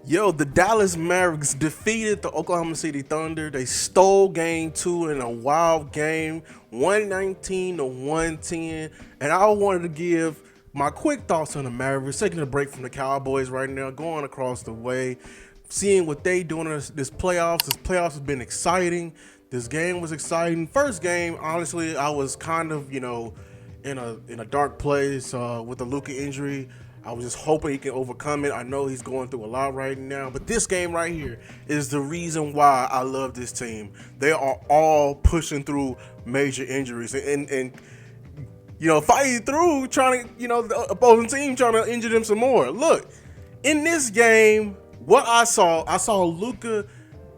Yo, the Dallas Mavericks defeated the Oklahoma City Thunder. They stole game two in a wild game, 119 to 110. And I wanted to give my quick thoughts on the Mavericks, taking a break from the Cowboys right now, going across the way, seeing what they doing in this playoffs. This playoffs has been exciting. This game was exciting. First game, honestly, I was kind of, in a dark place with the Luka injury. I was just hoping he can overcome it. I know he's going through a lot right now, but this game right here is the reason why I love this team. They are all pushing through major injuries and fighting through trying to, the opposing team trying to injure them some more. Look, in this game, what I saw Luka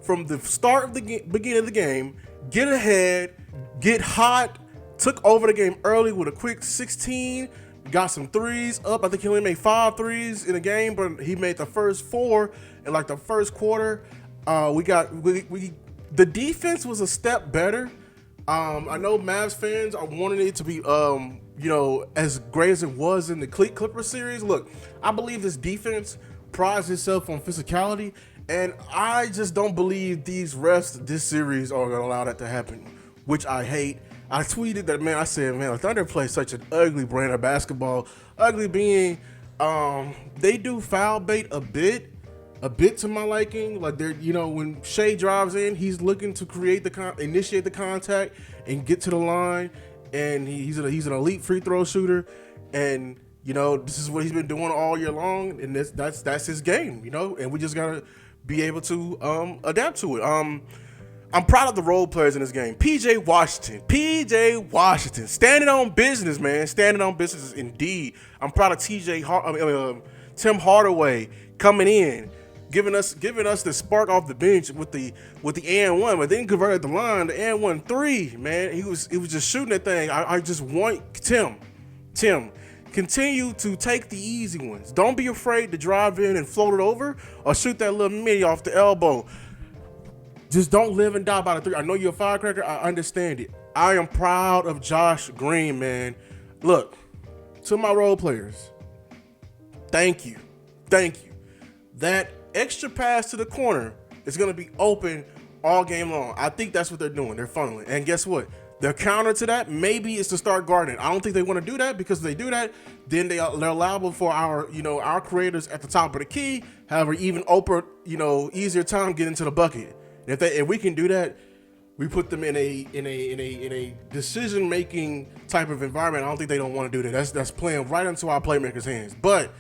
from the start of the beginning of the game get ahead, get hot, took over the game early with a quick 16. Got some threes up. I think he only made 5 threes in a game, but he made the first 4 in like the first quarter. The defense was a step better. I know Mavs fans are wanting it to be as great as it was in the Clippers series. Look, I believe this defense prides itself on physicality, and I just don't believe these refs this series are going to allow that to happen, which I hate. I tweeted that, man, I said, man, the Thunder play such an ugly brand of basketball. Ugly being, they do foul bait a bit to my liking. Like they're, when Shea drives in, he's looking to initiate the contact and get to the line. And he's an elite free throw shooter. And, this is what he's been doing all year long. And that's his game, and we just gotta be able to adapt to it. I'm proud of the role players in this game. PJ Washington, standing on business, man. Standing on business indeed. I'm proud of Tim Hardaway coming in, giving us the spark off the bench with the and one, but then converted the line, the and 1 3. Man, he was just shooting that thing. I just want Tim, continue to take the easy ones. Don't be afraid to drive in and float it over or shoot that little midi off the elbow. Just don't live and die by the 3. I know you're a firecracker. I understand it. I am proud of Josh Green, man. Look, to my role players, thank you. That extra pass to the corner is going to be open all game long. I think that's what they're doing. They're funneling. And guess what? Their counter to that maybe is to start guarding. I don't think they want to do that, because if they do that, then they're liable for our creators at the top of the key have an even easier time getting to the bucket. If we can do that, we put them in a decision making type of environment. I don't think they don't want to do that. That's playing right into our playmakers' hands. But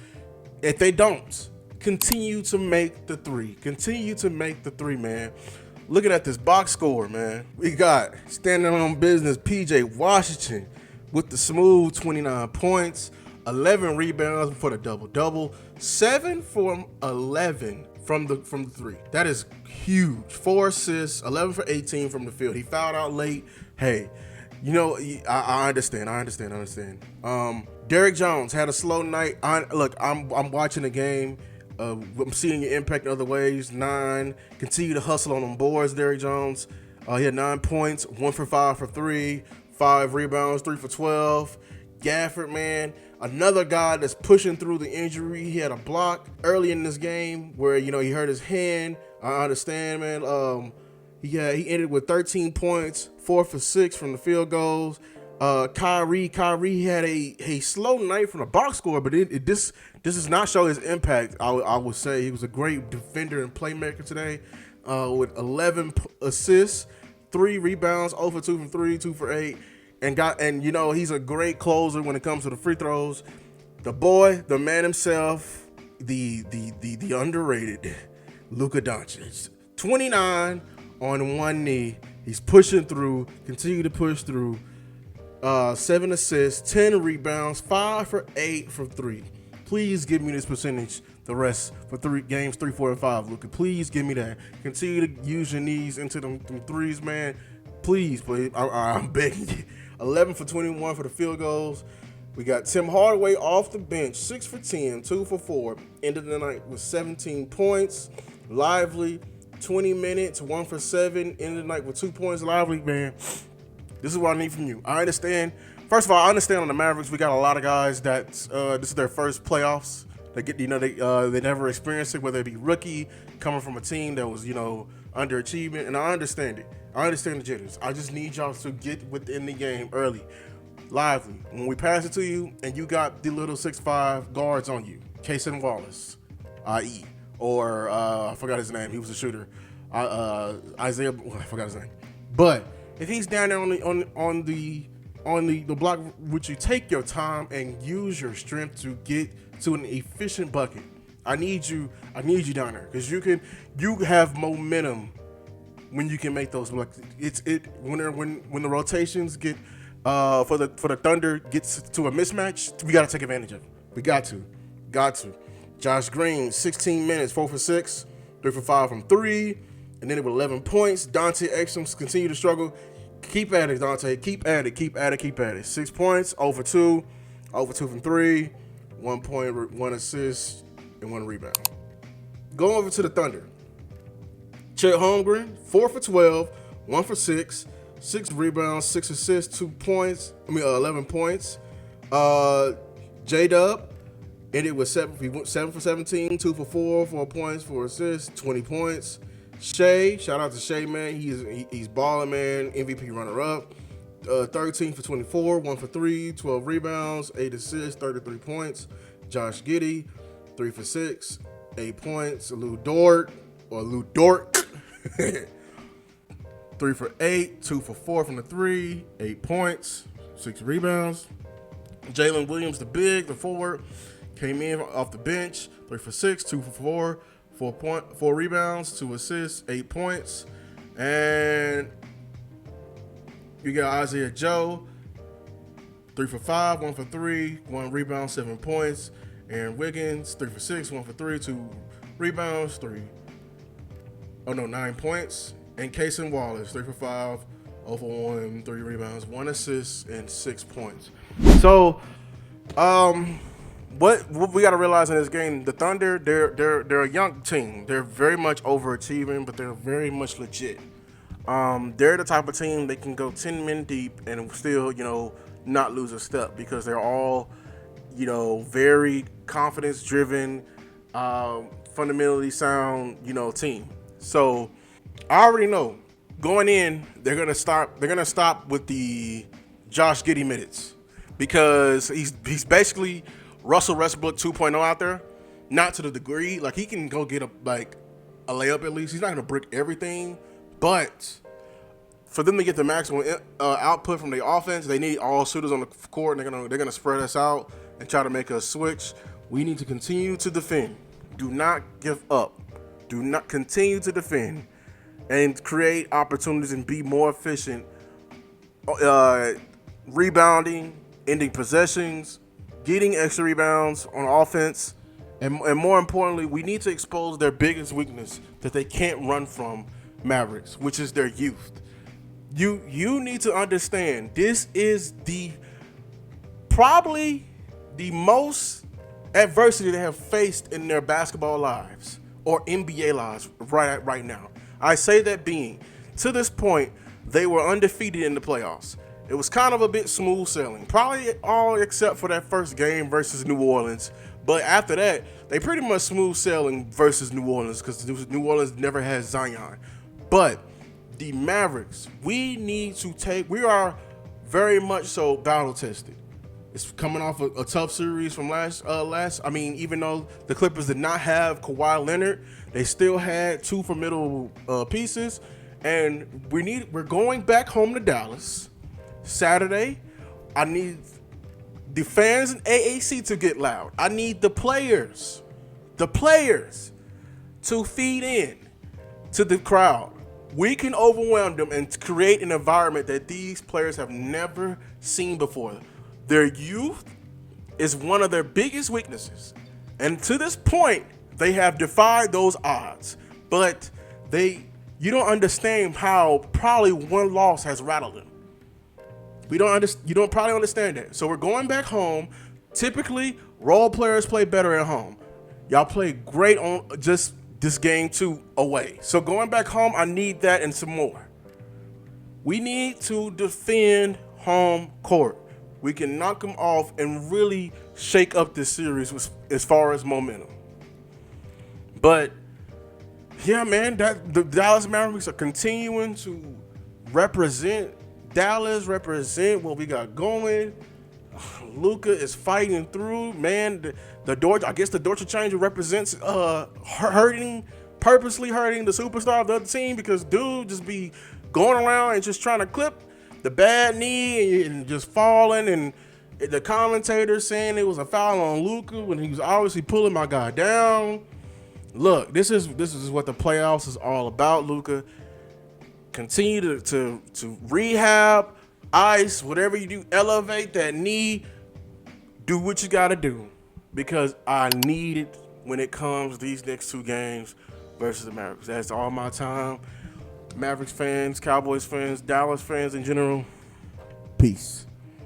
if they don't, continue to make the 3. Continue to make the 3, man. Looking at this box score, man, we got standing on business PJ Washington with the smooth 29 points, 11 rebounds for the double-double, 7 from 11 from the 3. That is huge. 4 assists, 11 for 18 from the field. He fouled out late. Hey, I understand. Derrick Jones had a slow night. I'm watching the game. I'm seeing your impact in other ways. 9. Continue to hustle on them boards, Derrick Jones. He had 9 points, 1 for 5 for 3, 5 rebounds, 3 for 12. Gafford, man, another guy that's pushing through the injury. He had a block early in this game where, he hurt his hand. I understand, man. He ended with 13 points, 4 for 6 from the field goals. Kyrie had a slow night from the box score, but this does not show his impact. I would say he was a great defender and playmaker today, with 11 assists, 3 rebounds, 0 for 2 from 3, 2 for 8. And he's a great closer when it comes to the free throws. The boy, the man himself, the underrated Luka Doncic. 29 on one knee. He's pushing through, continue to push through. 7 assists, 10 rebounds, 5 for 8 from 3. Please give me this percentage the rest for 3 games, 3, 4, and 5, Luka. Please give me that. Continue to use your knees into them threes, man. Please. I'm begging you. 11 for 21 for the field goals. We got Tim Hardaway off the bench, 6 for 10, 2 for 4. Ended the night with 17 points. Lively, 20 minutes, 1 for 7. Ended the night with 2 points. Lively, man. This is what I need from you. I understand. First of all, I understand on the Mavericks, we got a lot of guys that this is their first playoffs. They get, they never experienced it, whether it be rookie coming from a team that was, underachievement, and I understand it. I understand the jitters. I just need y'all to get within the game early, lively. When we pass it to you, and you got the little 6'5" guards on you, Cason Wallace, i.e., or I forgot his name. He was a shooter. Isaiah, I forgot his name. But if he's down there on the block, would you take your time and use your strength to get to an efficient bucket? I need you down there because you have momentum when you can make those. Like when the rotations get for the Thunder gets to a mismatch, we got to take advantage of it. We got to. Josh Green, 16 minutes, 4 for 6, 3 for 5 from 3, and then it was 11 points. Dante Exum continue to struggle. Keep at it, Dante. Keep at it. 6 points, 0 for 2, 0 for 2 from 3, 1 point, 1 assist, and 1 rebound. Going over to the Thunder. Chet Holmgren, 4 for 12, 1 for 6, 6 rebounds, 6 assists, 11 points. J-Dub ended with 7 for 17, 2 for 4 points, 4 assists, 20 points. Shea, shout out to Shea, man. He's balling, man. MVP runner-up. 13 for 24, 1 for 3, 12 rebounds, 8 assists, 33 points. Josh Giddey, 3 for 6, 8 points. Lou Dort, 3 for 8, 2 for 4 from the 3, 8 points, 6 rebounds. Jalen Williams, the forward, came in off the bench, 3 for 6, 2 for 4 rebounds, 2 assists, 8 points. And you got Isaiah Joe, 3 for 5, 1 for 3, 1 rebound, 7 points. And Wiggins, 3 for 6, 1 for 3, 2 rebounds, 9 points. And Cason Wallace, 3 for 5, 0 for 1, 3 rebounds, 1 assist, and 6 points. So, what we got to realize in this game, the Thunder, they're a young team. They're very much overachieving, but they're very much legit. They're the type of team that can go 10 men deep and still, not lose a step because they're all, very confidence-driven, fundamentally sound, team. So I already know going in, they're gonna stop with the Josh Giddey minutes because he's basically Russell Westbrook 2.0 out there, not to the degree like he can go get a layup at least. He's not gonna brick everything, but for them to get the maximum output from the offense, they need all shooters on the court, and they're gonna spread us out and try to make us switch. We need to continue to defend. Do not give up. Do not continue to defend and create opportunities and be more efficient. Rebounding, ending possessions, getting extra rebounds on offense, and more importantly, we need to expose their biggest weakness that they can't run from Mavericks, which is their youth. You need to understand this is probably the most adversity they have faced in their basketball lives or NBA lives right now. I say that being, to this point, they were undefeated in the playoffs. It was kind of a bit smooth sailing, probably all except for that first game versus New Orleans. But after that, they pretty much smooth sailing versus New Orleans because New Orleans never had Zion. But the Mavericks, we are very much so battle tested. It's coming off a tough series from last. Even though the Clippers did not have Kawhi Leonard, they still had 2 formidable pieces, and we're going back home to Dallas Saturday. I need the fans in AAC to get loud. I need the players to feed in to the crowd. We can overwhelm them and create an environment that these players have never seen before. Their youth is one of their biggest weaknesses. And to this point, they have defied those odds. But you don't understand how probably one loss has rattled them. You don't probably understand that. So we're going back home. Typically, role players play better at home. Y'all play great on just this game 2 away. So going back home, I need that and some more. We need to defend home court. We can knock them off and really shake up this series as far as momentum. But yeah, man, that the Dallas Mavericks are continuing to represent Dallas, represent what we got going. Luka is fighting through, man. The door, I guess the Dortch changer represents purposely hurting the superstar of the other team because dude just be going around and just trying to clip the bad knee and just falling, and the commentator saying it was a foul on Luka when he was obviously pulling my guy down. Look, this is what the playoffs is all about, Luka. Continue to rehab, ice, whatever you do, elevate that knee. Do what you got to do because I need it when it comes to these next two games versus the Mavericks. That's all my time. Mavericks fans, Cowboys fans, Dallas fans in general. Peace.